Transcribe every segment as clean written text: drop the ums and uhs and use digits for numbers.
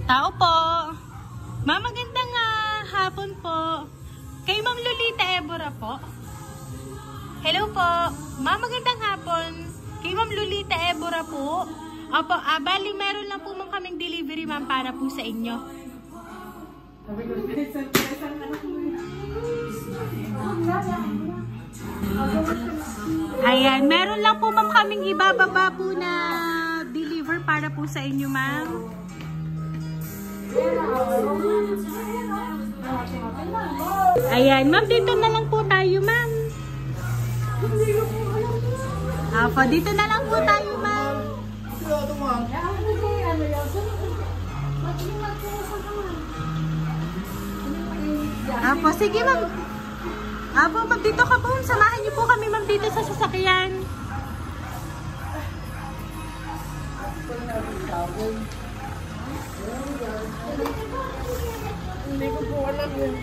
Tao po. Ma'am, magandang hapon po. Kay Ma'am Lolita Ebora po. Hello po. Ma'am, magandang hapon. Kay Ma'am Lolita Ebora po. Opo, bali meron lang po ma'am kaming delivery ma'am para po sa inyo. Ayan, meron lang po ma'am kaming ibababa po na deliver para po sa inyo ma'am. Ayan, ma'am, dito na lang po tayo, ma'am. Apo, dito na lang po tayo, ma'am. Apo, sige, ma'am. Apo, ma'am, dito ka po. Samahan niyo po kami, ma'am, dito sa sasakyan. Hindi ko po alam yun.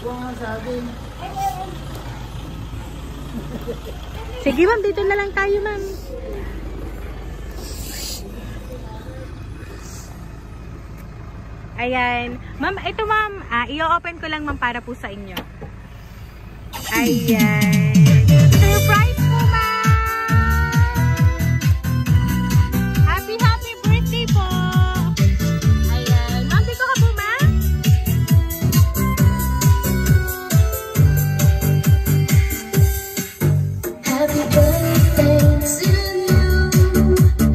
Huwag nga sabi. Sige ma'am, dito na lang tayo ma'am. Ayan. Ma'am, ito ma'am, i-open ko lang ma'am para po sa inyo. Ayan. Surprise po ma'am! Happy birthday po! Ayan. Ma'am, dito ka po ma'am? Happy birthday to you.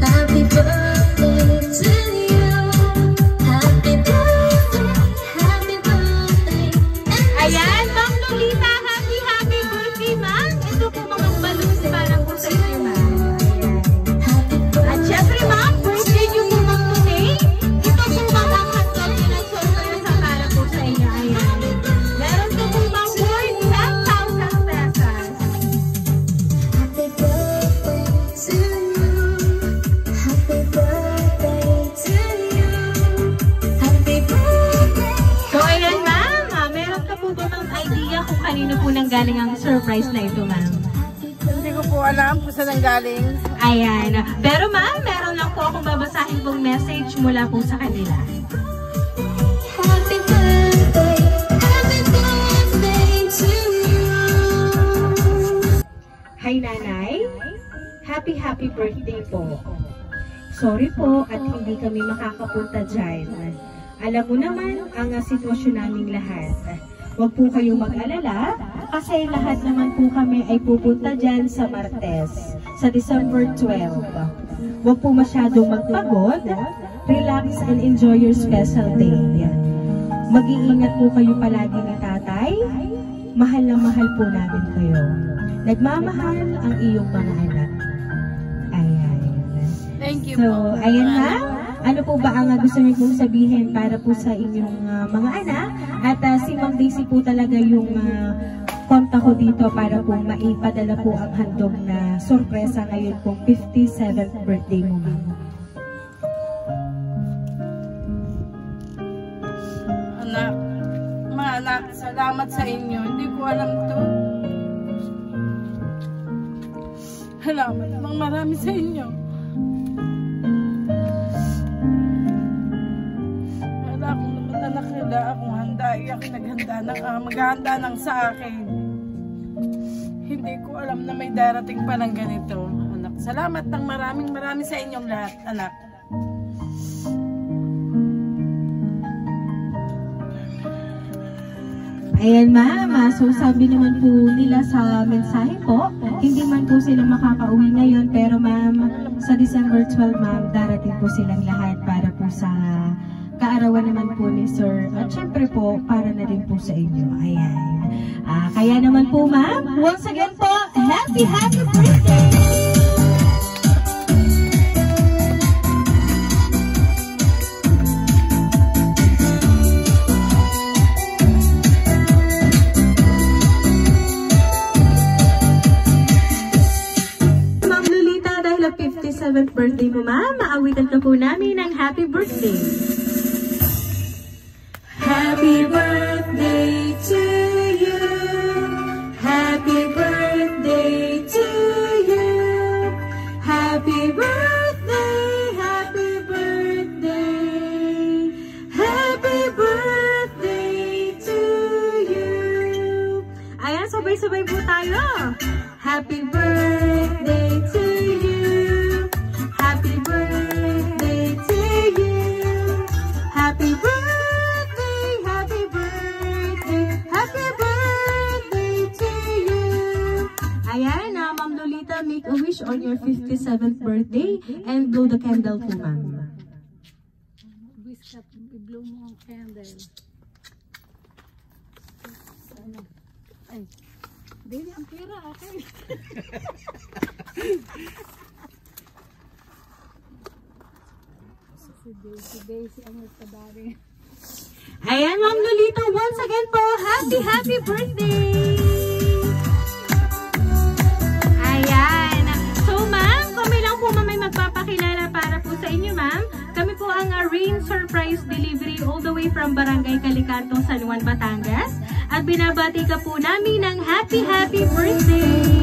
Happy birthday to you. Happy birthday, happy birthday. Ayan, Ma'am Lolita, happy birthday ma'am. Ito po mga balloons para po sa inyo ma'am. At syempre ma'am, birthday niyo po ma'am today. Ito po ma'am ang handog nyo ng sorpresa para po sa inyo. Ayan. Meron po po ma'am worth 10,000 pesos. Happy birthday to you. Happy birthday to you. Happy birthday. So ayan ma'am, meron ka po ba ma'am idea kung kanino po nanggaling ang surprise na ito ma'am? Hindi ko po alam kung saan ang galing. Ayan. Pero ma'am, meron lang po akong babasahin pong message mula po sa kanila. Happy birthday to you. Hi nanay, happy birthday po. Sorry po at hindi kami makakapunta dyan. Alam mo naman ang sitwasyon naming lahat. Huwag po kayong mag-alala kasi lahat naman po kami ay pupunta dyan sa Martes, sa December 12. Huwag po masyadong magpagod, relax and enjoy your special day. Mag-iingat po kayo palagi ni tatay. Mahal na mahal po namin kayo. Nagmamahal ang iyong mga anak. Ayan. Thank you So, po. ayan ma'am. Ano po ba ang gusto niyo pong sabihin para po sa inyong mga anak? At si Ma'am Daisy po talaga yung kontak ko dito para po maipadala po ang handog na sorpresa ngayon pong 57th birthday mo ma'am. Anak, mga anak, salamat sa inyo. Hindi ko alam to. Salamat ng marami sa inyo. Wala akong naman anak nila. Akong handa. Iyak naghanda ng maghahanda ng sa akin. Hindi ko alam na may darating pa ng ganito. Anak, salamat ng marami sa inyong lahat, anak. Ayan ma'am, so sabi naman po nila sa mensahe po, hindi man po sila makakauwi ngayon, pero ma'am, sa December 12 ma'am, darating po silang lahat para po sa kaarawan naman po ni Sir. At syempre po, para na rin po sa inyo. Ayan. Kaya naman po ma'am, once again po, happy birthday! 57th birthday mo, ma'am. Maawitan ka po namin ng happy birthday. Happy birthday to you. Happy birthday to you. Happy birthday, happy birthday. Happy birthday to you. Ayan, sabay-sabay po tayo. Happy birthday to you. Happy birthday to you. Happy birthday, happy birthday, happy birthday to you. Ayan, Ma'am Lolita, make a wish on your 57th birthday and blow the candle po, ma'am. Wish ka, i-blow mo ang candle. Ano? Ay, Dili, ang pera, okay. Si Daisy ang nagpadari. Ayan, Ma'am Lolita, once again po, happy birthday! Ayan. So, ma'am, kami lang po may magpapakilala para po sa inyo, ma'am. Kami po ang Rain Surprise Delivery all the way from Barangay Calicanto, San Juan, Batangas. At binabati ka po namin ng happy birthday!